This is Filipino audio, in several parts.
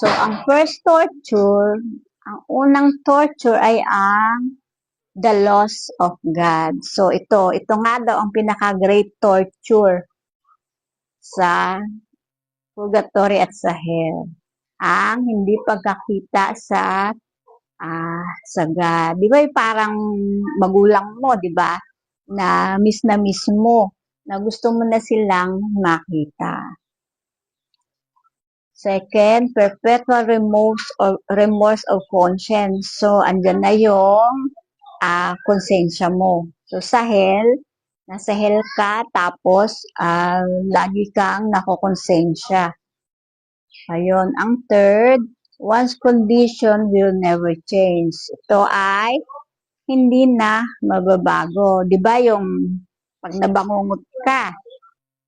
So, ang first torture, ang unang torture ay ang the loss of God. So, ito nga daw ang pinaka-great torture sa purgatory at sa hell. Ang hindi pagkakita sa God. Di ba parang magulang mo, di ba? Na miss mo, na gusto mo na silang makita. Second, perpetual remorse of conscience. So, andyan na yung konsensya mo. So, sa hell, nasa hell ka, tapos lagi kang nakokonsensya. Ayun. Ang third, one's condition will never change. Ito ay hindi na mababago. Di ba yung pag nabangungot ka,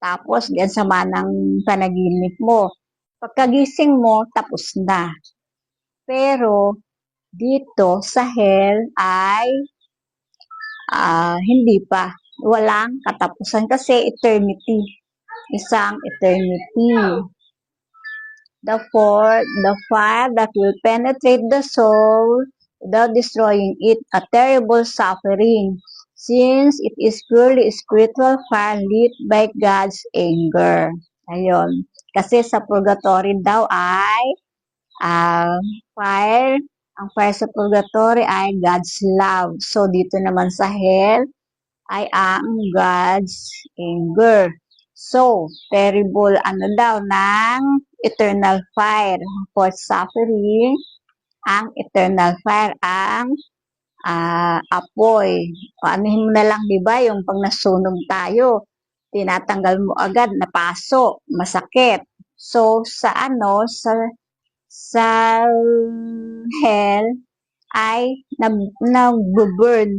tapos diyan sama ng panaginip mo, pagkagising mo, tapos na. Pero, dito sa hell ay hindi pa. Walang katapusan kasi eternity. Isang eternity. The fourth, the fire that will penetrate the soul without destroying it, a terrible suffering, since it is purely spiritual fire lit by God's anger. Ayun. Kasi sa purgatory daw ay fire, ang fire sa purgatory ay God's love. So, dito naman sa hell ay ang God's anger. So, terrible daw ng eternal fire. For suffering, ang eternal fire, ang apoy. O anuhin mo na lang, di ba, yung pag nasunog tayo, tinatanggal mo agad, napaso, masakit. So, sa hell, ay nag-burn,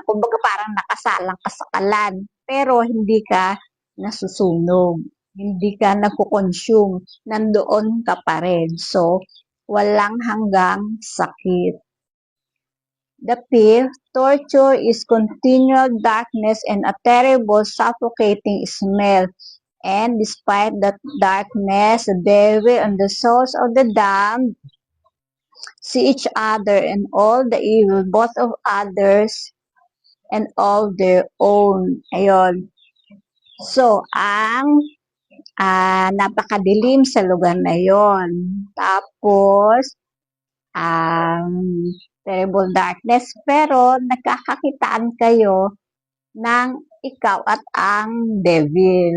kumbaga parang nakasalang ka sa kalan, pero hindi ka nasusunog, hindi ka nagko-consume, nandoon ka pa rin. So, walang hanggang sakit. The fifth, torture is continual darkness and a terrible suffocating smell. And despite that darkness, the devil and the souls of the damned see each other and all the evil, both of others and all their own. Ayun. So, ang napakadilim sa lugar na yon. Tapos, terrible darkness, pero nagkakakitaan kayo ng ikaw at ang devil.